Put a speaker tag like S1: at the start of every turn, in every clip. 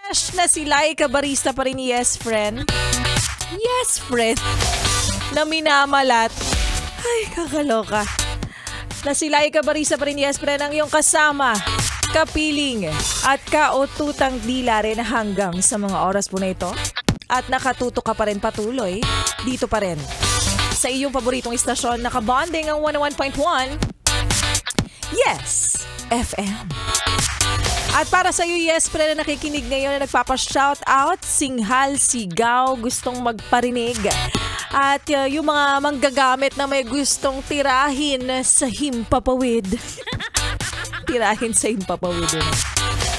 S1: Na si Laika Barista pa rin, yes friend. Yes friend. Na minamalat. Ay, kakaloka. Na si Laika Barista pa rin, yes friend, ang iyong kasama, kapiling at kaututang dila rin hanggang sa mga oras po na ito. At nakatuto ka pa rin patuloy dito pa rin sa iyong paboritong istasyon, nakabonding ang 101.1 Yes FM. At para sa iyo, yes friend, na nakikinig ngayon, na nagpapa-shoutout, singhal, sigaw, gustong magparinig. At yung mga manggagamit na may gustong tirahin sa himpapawid. Tirahin sa himpapawid.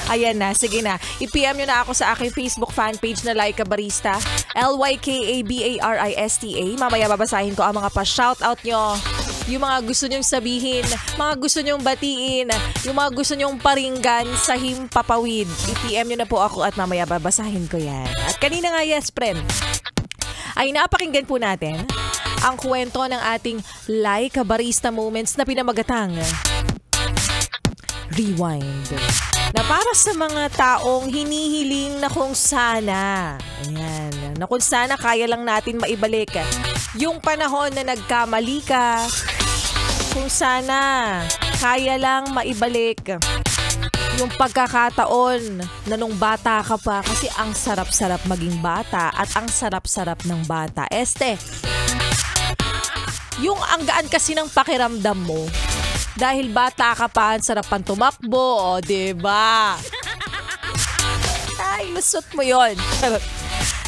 S1: Ayan na, sige na. I-PM nyo na ako sa aking Facebook fan page na Laika Barista. LYKABARISTA. Mamaya babasahin ko ang mga pa-shoutout nyo. Yung mga gusto nyong sabihin, mga gusto nyong batiin, yung mga gusto nyong paringgan sa himpapawid. I-PM nyo na po ako at mamaya babasahin ko yan. At kanina nga, yes friend, ay napakinggan po natin ang kwento ng ating Laika Barista Moments na pinamagatang Rewind. Na para sa mga taong hinihiling na kung sana, ayan, na kung sana kaya lang natin maibalik yung panahon na nagkamali ka, kung sana kaya lang maibalik yung pagkakataon na nung bata ka pa, kasi ang sarap-sarap maging bata at ang sarap-sarap ng bata. Yung ang gaan kasi ng pakiramdam mo, dahil bata ka pa, ang sarap pang tumakbo, o diba? Ay, lusot mo yun.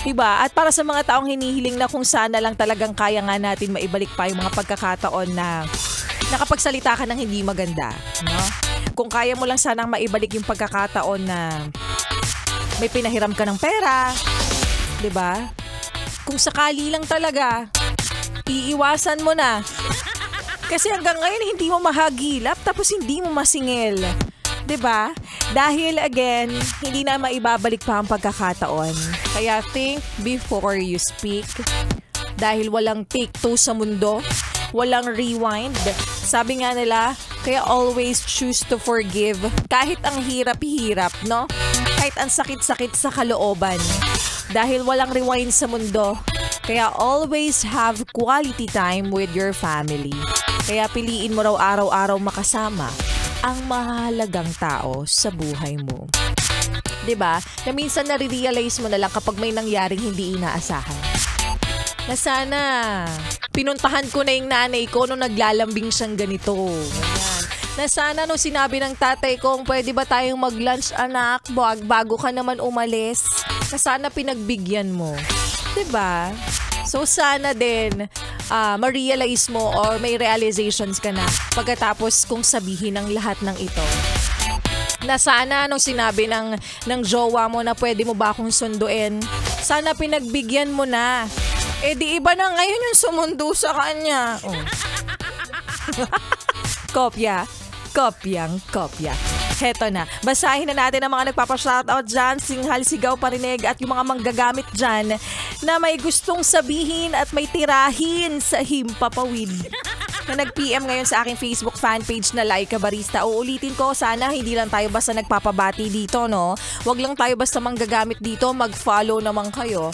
S1: Diba? At para sa mga taong hinihiling na kung sana lang talagang kaya nga natin maibalik pa yung mga pagkakataon na nakapagsalita ka ng hindi maganda. No? Kung kaya mo lang sanang maibalik yung pagkakataon na may pinahiram ka ng pera. Diba? Kung sakali lang talaga, iiwasan mo na. Kasi hanggang ngayon hindi mo mahagilap tapos hindi mo masingil. 'Di ba? Dahil again, hindi na maibabalik pa ang pagkakataon. Kaya think before you speak. Dahil walang take two sa mundo, walang rewind. Sabi nga nila, kaya always choose to forgive. Kahit ang hirap-hirap, no? Kahit ang sakit-sakit sa kalooban. Dahil walang rewind sa mundo, kaya always have quality time with your family. Kaya piliin mo raw araw-araw makasama ang mahalagang tao sa buhay mo. 'Di ba? Na minsan nare-realize mo na lang kapag may nangyaring hindi inaasahan. Na sana pinuntahan ko na yung nanay ko nung naglalambing siyang ganito. Ganyan. Na sana nung sinabi ng tatay ko, pwede ba tayong mag-lunch anak bago ka naman umalis? Na sana pinagbigyan mo. 'Di ba? So sana din ma-realize mo or may realizations ka na pagkatapos kung sabihin ang lahat ng ito. Na sana nung sinabi ng jowa mo na pwede mo ba akong sunduin, sana pinagbigyan mo na. Eh di iba na ngayon yung sumundo sa kanya. Oh. Kopya. Kopyang kopya. Heto na. Basahin na natin ang mga nagpapa-shoutout dyan, singhal, sigaw, parinig at yung mga manggagamit dyan na may gustong sabihin at may tirahin sa himpapawid. Na nag-PM ngayon sa aking Facebook fan page na Laika Barista. Uulitin ko, sana hindi lang tayo basta nagpapabati dito, no? Wag lang tayo basta manggagamit dito, mag-follow naman kayo.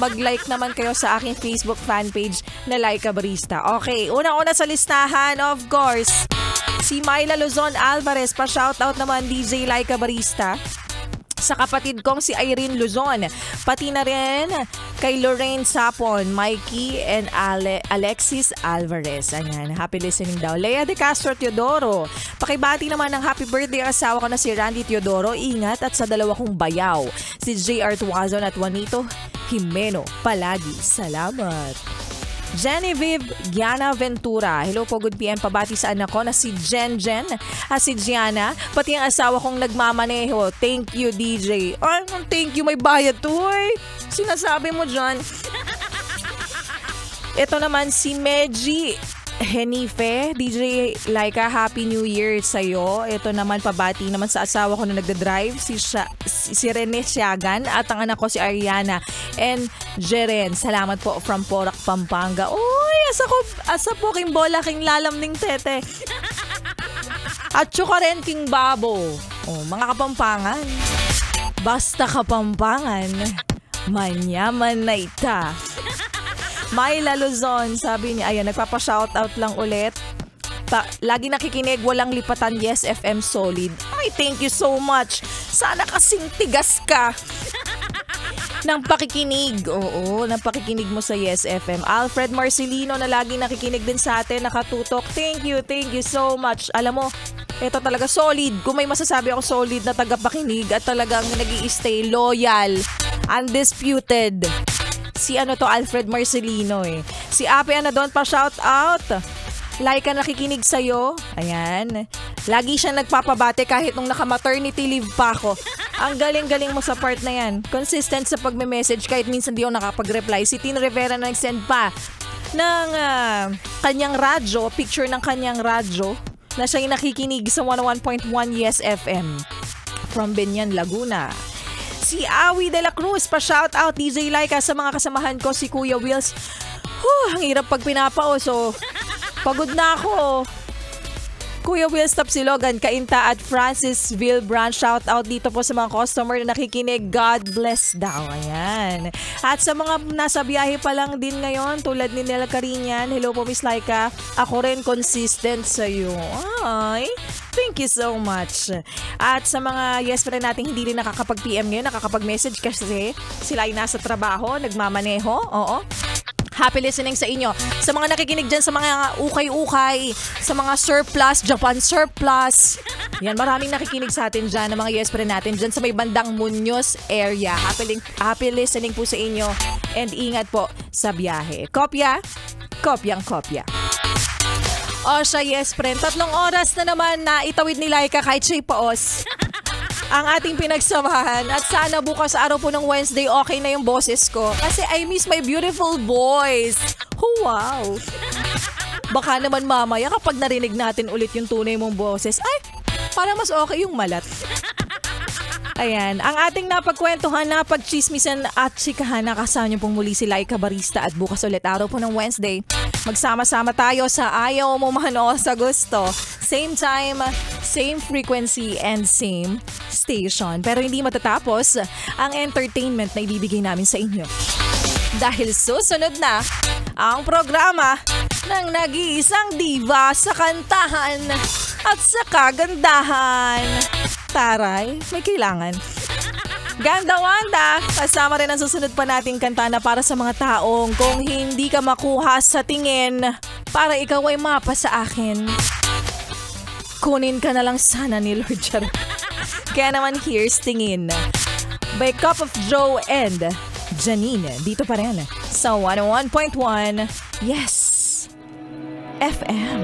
S1: Mag-like naman kayo sa aking Facebook fan page na Laika Barista. Okay, una-una sa listahan, of course, si Myla Luzon Alvarez, pa-shoutout naman DJ Laika Barista. Sa kapatid kong si Irene Luzon, pati na rin kay Lorraine Sapon, Mikey and Alexis Alvarez. Ayan, happy listening daw. Lea de Castro Teodoro, pakibati naman ng happy birthday ang asawa ko na si Randy Teodoro. Ingat at sa dalawa kong bayaw, si JR Tuazon at Juanito Jimeno. Palagi salamat. Genevieve Gianna Ventura. Hello po, good PM. Pabati sa anak ko na si Jen, si Gianna, pati ang asawa kong nagmamaneho. Thank you, DJ. Ay, thank you, may bayad to. Sinasabi mo dyan. Ito naman si Meji Henife. DJ Laika, Happy New Year sa'yo. Ito naman, pabati naman sa asawa ko na nagdadrive, si Rene Siagan, at ang anak ko si Ariana and Jeren. Salamat po from Porac, Pampanga. Uy, asa po king bola king lalam ning tete. At syuka rin king babo. Oh, mga Kapampangan. Basta Kapampangan, manyaman na ita. Myla Luzon, sabi niya, ayan, nagpapa-shoutout lang ulit. Lagi nakikinig, walang lipatan, Yes FM solid. Ay, thank you so much. Sana kasing tigas ka ng pakikinig. Oo, ng pakikinig mo sa Yes FM. Alfred Marcelino na lagi nakikinig din sa atin, nakatutok. Thank you so much. Alam mo, ito talaga solid. Kung may masasabi ako solid na tagapakinig at talagang nag-i-stay loyal, undisputed. Si Alfred Marcelino eh. Si Ape Anadon pa shout out. Like nakikinig sa'yo. Ayan. Lagi siya nagpapabate kahit nung naka-maternity leave pa ako. Ang galing-galing mo sa part na yan. Consistent sa pagme-message kahit minsan di ako nakapag-reply. Si Tin Rivera na nag-send pa ng kanyang radyo, picture ng kanyang radyo na siya'y nakikinig sa 101.1 Yes FM from Benyan, Laguna. Si Awi de la Cruz, pa-shout out DJ Laika sa mga kasamahan ko, si Kuya Wills. Ang hirap pag pinapauso. Pagod na ako. Kuya Will Tapsilogan, Kainta at Francisville branch. Shout out dito po sa mga customer na nakikinig. God bless daw. Ayan. At sa mga nasa biyahe pa lang din ngayon, tulad ni Nela Carinian. Hello po Miss Laika. Ako rin consistent sa'yo. Ay, thank you so much. At sa mga yes pa rin natin hindi rin nakakapag-PM ngayon, nakakapag-message kasi sila ay nasa trabaho, nagmamaneho. Oo. Happy listening sa inyo. Sa mga nakikinig dyan sa mga ukay-ukay, sa mga surplus, Japan surplus. Yan, maraming nakikinig sa atin dyan, ng mga yes pa rin natin dyan sa may bandang Muñoz area. Happy listening po sa inyo and ingat po sa biyahe. Kopya? Kopyang kopya. O siya, yes friend. 3 oras na naman na itawid ni Laika kahit siya'y paos ang ating pinagsamahan. At sana bukas araw po ng Wednesday okay na yung boses ko. Kasi I miss my beautiful voice. Oh, wow. Baka naman mamaya kapag narinig natin ulit yung tunay mong boses, ay, para mas okay yung malat. Ayan, ang ating napagkwentuhan, napagchismisan at chikahan, nakasama niyo pong muli si Laika Barista at bukas ulit araw po ng Wednesday. Magsama-sama tayo sa Ayaw Mo Mano sa Gusto. Same time, same frequency, and same station. Pero hindi matatapos ang entertainment na ibibigay namin sa inyo. Dahil susunod na ang programa ng nag-iisang diva sa kantahan at sa kagandahan. Taray, may kailangan. Ganda Wanda, kasama rin ang susunod pa nating kanta na para sa mga taong kung hindi ka makuha sa tingin, para ikaw ay mapa sa akin. Kunin ka na lang sana ni Lord Charo. Kaya naman here's Tingin by Cup of Joe and Janine. Dito pa rin sa 101.1 Yes FM.